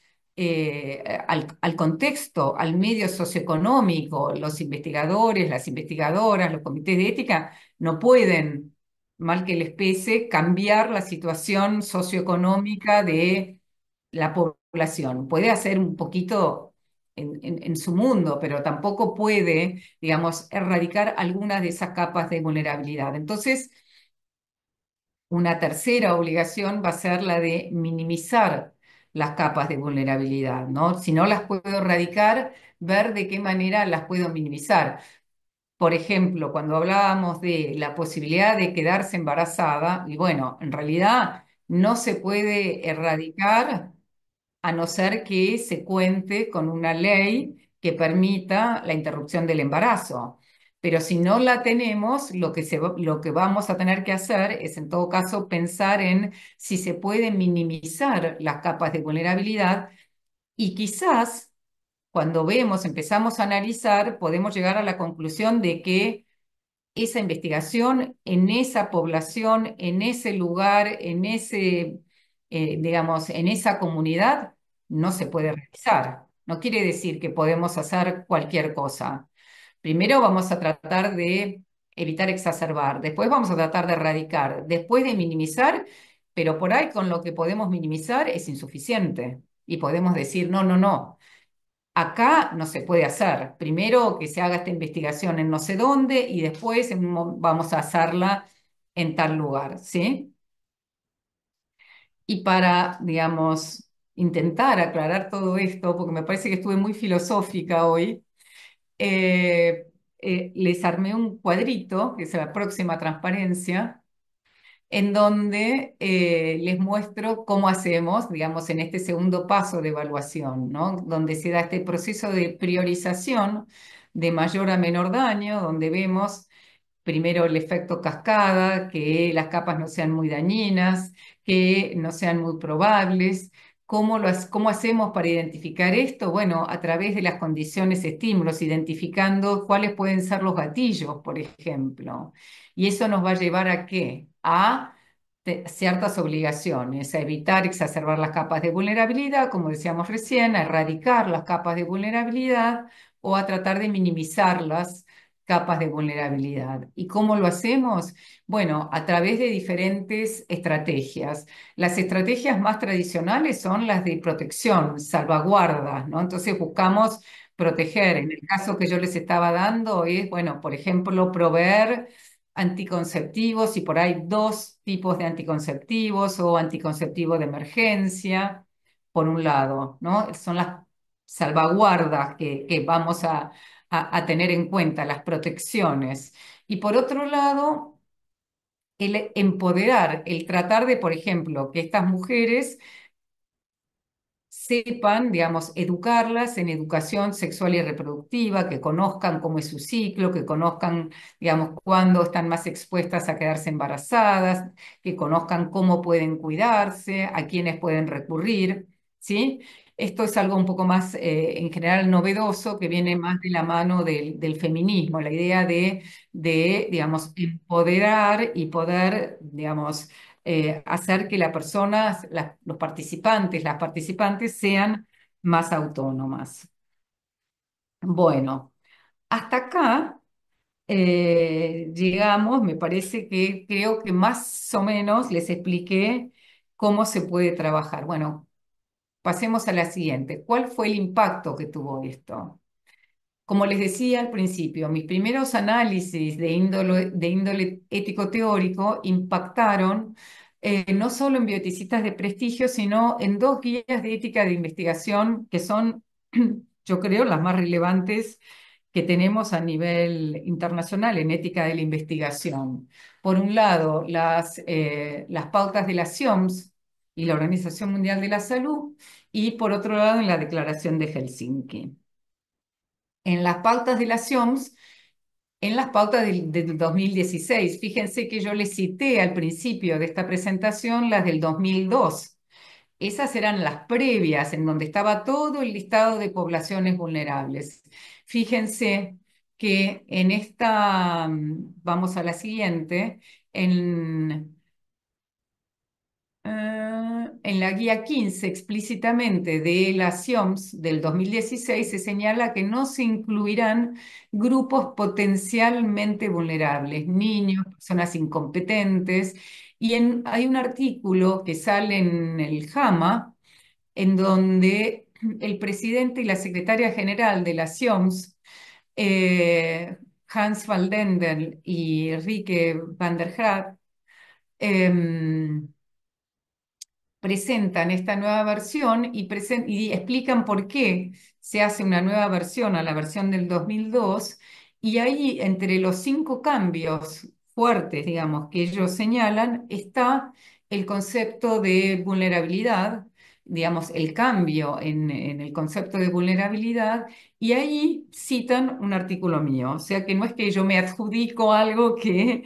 contexto, al medio socioeconómico. Los investigadores, las investigadoras, los comités de ética no pueden, mal que les pese, cambiar la situación socioeconómica de la población. Puede hacer un poquito en su mundo, pero tampoco puede, digamos, erradicar algunas de esas capas de vulnerabilidad. Entonces, una tercera obligación va a ser la de minimizar las capas de vulnerabilidad, ¿no? Si no las puedo erradicar, ver de qué manera las puedo minimizar. Por ejemplo, cuando hablábamos de la posibilidad de quedarse embarazada, y bueno, en realidad no se puede erradicar a no ser que se cuente con una ley que permita la interrupción del embarazo. Pero si no la tenemos, lo que vamos a tener que hacer es, en todo caso, pensar en si se pueden minimizar las capas de vulnerabilidad y quizás cuando empezamos a analizar, podemos llegar a la conclusión de que esa investigación en esa población, en ese lugar, digamos, en esa comunidad, no se puede realizar. No quiere decir que podemos hacer cualquier cosa. Primero vamos a tratar de evitar exacerbar, después vamos a tratar de erradicar, después de minimizar, pero por ahí con lo que podemos minimizar es insuficiente. Y podemos decir, no, no, no. Acá no se puede hacer. Primero que se haga esta investigación en no sé dónde y después vamos a hacerla en tal lugar, ¿sí? Y para, digamos, intentar aclarar todo esto, porque me parece que estuve muy filosófica hoy, les armé un cuadrito, que es la próxima transparencia, en donde les muestro cómo hacemos, digamos, en este segundo paso de evaluación, ¿no? Donde se da este proceso de priorización de mayor a menor daño, donde vemos primero el efecto cascada, que las capas no sean muy dañinas, que no sean muy probables. ¿Cómo hacemos para identificar esto? Bueno, a través de las condiciones estímulos, identificando cuáles pueden ser los gatillos, por ejemplo. ¿Y eso nos va a llevar a qué? A ciertas obligaciones, a evitar exacerbar las capas de vulnerabilidad, como decíamos recién, a erradicar las capas de vulnerabilidad o a tratar de minimizarlas capas de vulnerabilidad. ¿Y cómo lo hacemos? Bueno, a través de diferentes estrategias. Las estrategias más tradicionales son las de protección, salvaguardas, ¿no? Entonces buscamos proteger. En el caso que yo les estaba dando es, bueno, por ejemplo, proveer anticonceptivos y por ahí dos tipos de anticonceptivos o anticonceptivo de emergencia, por un lado, ¿no? Son las salvaguardas que vamos a tener en cuenta, las protecciones. Y por otro lado, el empoderar, el tratar de, por ejemplo, que estas mujeres sepan, digamos, educarlas en educación sexual y reproductiva, que conozcan cómo es su ciclo, que conozcan, digamos, cuándo están más expuestas a quedarse embarazadas, que conozcan cómo pueden cuidarse, a quiénes pueden recurrir, ¿sí? Esto es algo un poco más, en general, novedoso, que viene más de la mano del feminismo, la idea digamos, empoderar y poder, digamos, hacer que los participantes, las participantes sean más autónomas. Bueno, hasta acá llegamos, me parece que creo que más o menos les expliqué cómo se puede trabajar. Bueno, pasemos a la siguiente. ¿Cuál fue el impacto que tuvo esto? Como les decía al principio, mis primeros análisis de índole ético-teórico impactaron no solo en bioeticistas de prestigio, sino en dos guías de ética de investigación que son, yo creo, las más relevantes que tenemos a nivel internacional en ética de la investigación. Por un lado, las pautas de la CIOMS y la Organización Mundial de la Salud, y por otro lado, en la Declaración de Helsinki. En las pautas de la CIOMS, en las pautas del 2016. Fíjense que yo les cité al principio de esta presentación las del 2002. Esas eran las previas, en donde estaba todo el listado de poblaciones vulnerables. Fíjense que en esta, vamos a la siguiente, en en la guía 15 explícitamente de la CIOMS del 2016 se señala que no se incluirán grupos potencialmente vulnerables, niños, personas incompetentes, y hay un artículo que sale en el JAMA en donde el presidente y la secretaria general de la CIOMS, Hans van Dendel y Rieke van der Graaf, em, presentan esta nueva versión y explican por qué se hace una nueva versión a la versión del 2002. Y ahí, entre los cinco cambios fuertes, digamos, que ellos señalan, está el concepto de vulnerabilidad, digamos, el cambio en el concepto de vulnerabilidad, y ahí citan un artículo mío. O sea que no es que yo me adjudico algo que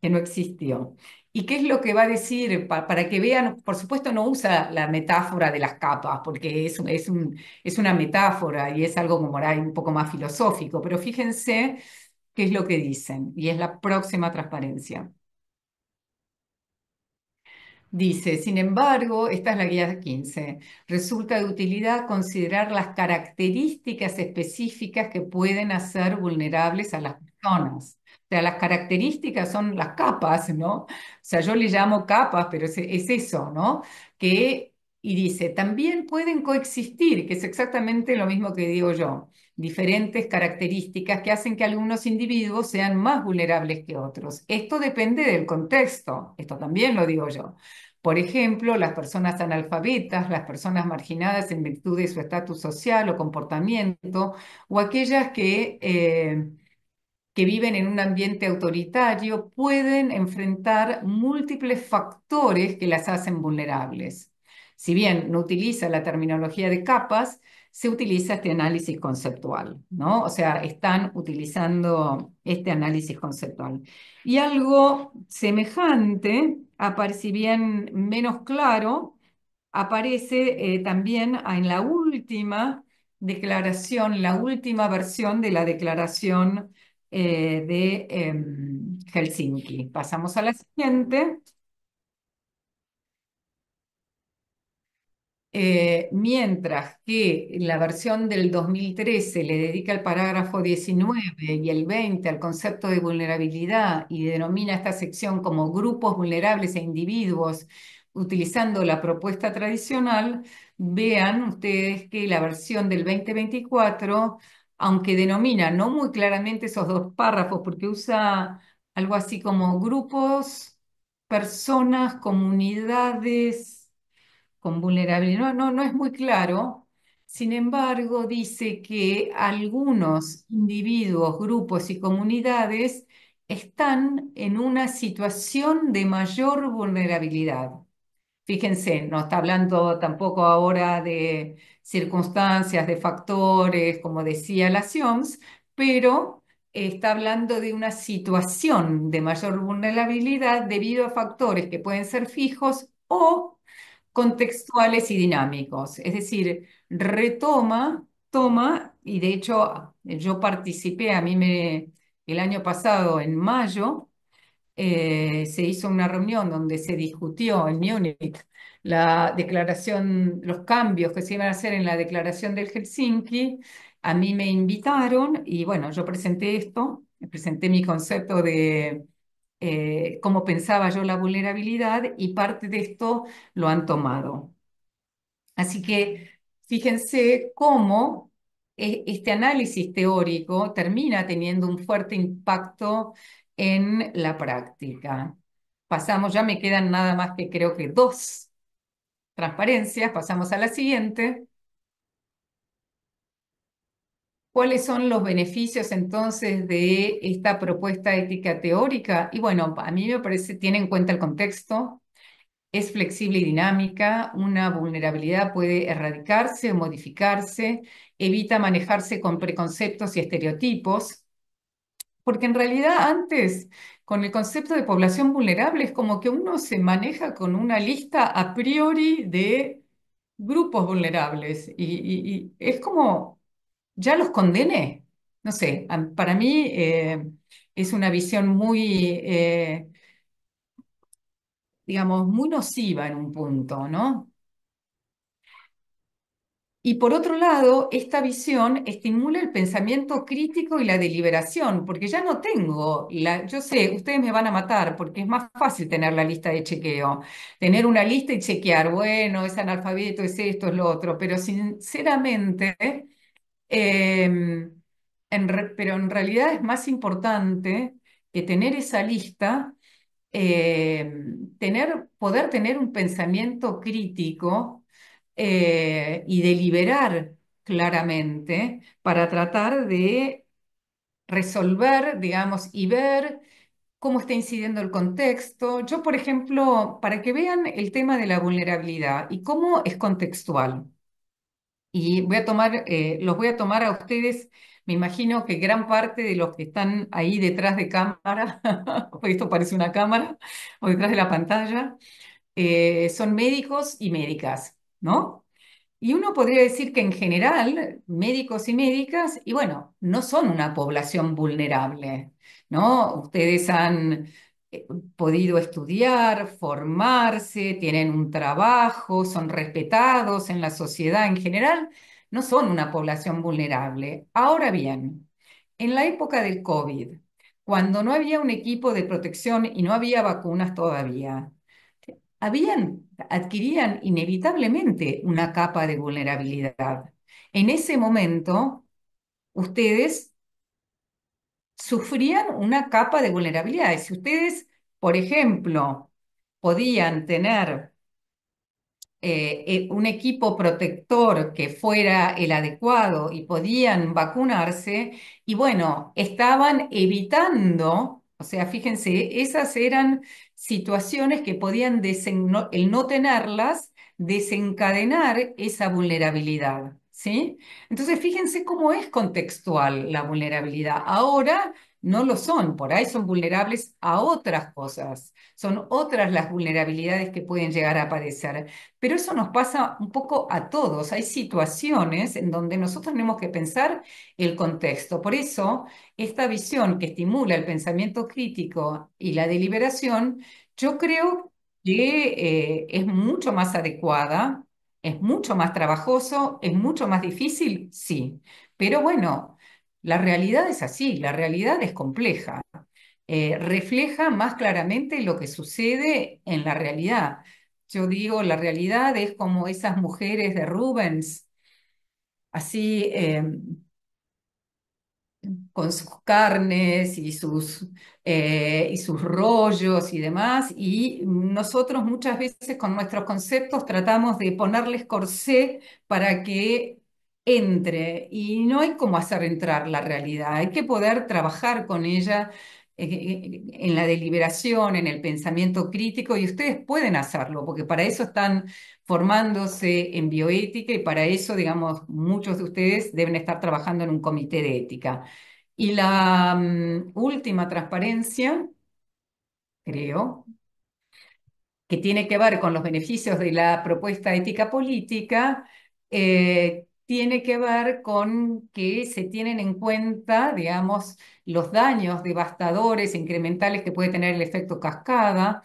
no existió. ¿Y qué es lo que va a decir? Para que vean, por supuesto no usa la metáfora de las capas, porque es una metáfora y es algo como ahí un poco más filosófico, pero fíjense qué es lo que dicen, y es la próxima transparencia. Dice, sin embargo, esta es la guía 15. Resulta de utilidad considerar las características específicas que pueden hacer vulnerables a las personas. O sea, las características son las capas, ¿no? O sea, yo le llamo capas, pero es eso, ¿no? Que, y dice, también pueden coexistir, que es exactamente lo mismo que digo yo, diferentes características que hacen que algunos individuos sean más vulnerables que otros. Esto depende del contexto, esto también lo digo yo. Por ejemplo, las personas analfabetas, las personas marginadas en virtud de su estatus social o comportamiento, o aquellas que viven en un ambiente autoritario, pueden enfrentar múltiples factores que las hacen vulnerables. Si bien no utiliza la terminología de capas, se utiliza este análisis conceptual, ¿no? O sea, están utilizando este análisis conceptual. Y algo semejante, si bien menos claro, aparece también en la última declaración, la última versión de la declaración de Helsinki. Pasamos a la siguiente. Mientras que la versión del 2013 le dedica el parágrafo 19 y el 20 al concepto de vulnerabilidad y denomina esta sección como grupos vulnerables e individuos, utilizando la propuesta tradicional, vean ustedes que la versión del 2024, aunque denomina no muy claramente esos dos párrafos, porque usa algo así como grupos, personas, comunidades con vulnerabilidad. No es muy claro. Sin embargo, dice que algunos individuos, grupos y comunidades están en una situación de mayor vulnerabilidad. Fíjense, no está hablando tampoco ahora de circunstancias, de factores, como decía la Sioms, pero está hablando de una situación de mayor vulnerabilidad debido a factores que pueden ser fijos o contextuales y dinámicos. Es decir, toma, y de hecho yo participé, el año pasado, en mayo, se hizo una reunión donde se discutió en Múnich la declaración, los cambios que se iban a hacer en la declaración del Helsinki. A mí me invitaron y bueno, yo presenté esto, presenté mi concepto de cómo pensaba yo la vulnerabilidad y parte de esto lo han tomado. Así que fíjense cómo este análisis teórico termina teniendo un fuerte impacto en la práctica. Pasamos, ya me quedan nada más que creo que dos transparencias, pasamos a la siguiente. ¿Cuáles son los beneficios entonces de esta propuesta ética teórica? Y bueno, a mí me parece, tiene en cuenta el contexto, es flexible y dinámica, una vulnerabilidad puede erradicarse o modificarse, evita manejarse con preconceptos y estereotipos, porque en realidad antes, con el concepto de población vulnerable, es como que uno se maneja con una lista a priori de grupos vulnerables y es como, ya los condené. No sé, para mí es una visión muy, digamos, muy nociva en un punto, ¿no? Y por otro lado, esta visión estimula el pensamiento crítico y la deliberación, porque ya no tengo yo sé, ustedes me van a matar porque es más fácil tener la lista de chequeo, tener una lista y chequear, bueno, es analfabeto, es esto, es lo otro, pero sinceramente, pero en realidad es más importante que tener esa lista poder tener un pensamiento crítico y deliberar claramente para tratar de resolver, digamos, y ver cómo está incidiendo el contexto. Yo, por ejemplo, para que vean el tema de la vulnerabilidad y cómo es contextual. Y los voy a tomar a ustedes, me imagino que gran parte de los que están ahí detrás de cámara, porque esto parece una cámara, o detrás de la pantalla, son médicos y médicas, ¿no? Y uno podría decir que en general, médicos y médicas, y bueno, no son una población vulnerable, ¿no? Ustedes han eh, podido estudiar, formarse, tienen un trabajo, son respetados en la sociedad en general, no son una población vulnerable. Ahora bien, en la época del COVID, cuando no había un equipo de protección y no había vacunas todavía, adquirían inevitablemente una capa de vulnerabilidad. En ese momento, ustedes sufrían una capa de vulnerabilidad. Si ustedes, por ejemplo, podían tener un equipo protector que fuera el adecuado y podían vacunarse, y bueno, estaban evitando, o sea, fíjense, esas eran situaciones que podían, el no tenerlas, desencadenar esa vulnerabilidad, ¿sí? Entonces, fíjense cómo es contextual la vulnerabilidad. Ahora no lo son, por ahí son vulnerables a otras cosas, son otras las vulnerabilidades que pueden llegar a aparecer. Pero eso nos pasa un poco a todos. Hay situaciones en donde nosotros tenemos que pensar el contexto. Por eso, esta visión que estimula el pensamiento crítico y la deliberación, yo creo que es mucho más adecuada, es mucho más trabajoso, es mucho más difícil, sí. Pero bueno, la realidad es así, la realidad es compleja. Refleja más claramente lo que sucede en la realidad. Yo digo, la realidad es como esas mujeres de Rubens, así con sus carnes y sus rollos y demás, y nosotros muchas veces con nuestros conceptos tratamos de ponerles corsé para que entre, y no hay cómo hacer entrar la realidad, hay que poder trabajar con ella en la deliberación, en el pensamiento crítico, y ustedes pueden hacerlo, porque para eso están formándose en bioética y para eso, digamos, muchos de ustedes deben estar trabajando en un comité de ética. Y la última transparencia, creo, que tiene que ver con los beneficios de la propuesta ética política, tiene que ver con que se tienen en cuenta, digamos, los daños devastadores e incrementales que puede tener el efecto cascada.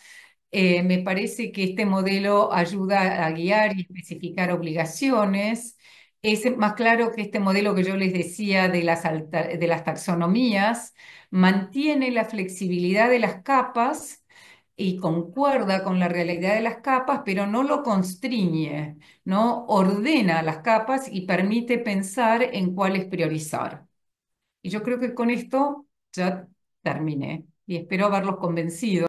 Me parece que este modelo ayuda a guiar y especificar obligaciones. Es más claro que este modelo que yo les decía de las taxonomías mantiene la flexibilidad de las capas y concuerda con la realidad de las capas, pero no lo constriñe, ¿no? Ordena las capas y permite pensar en cuáles priorizar. Y yo creo que con esto ya terminé y espero haberlos convencido.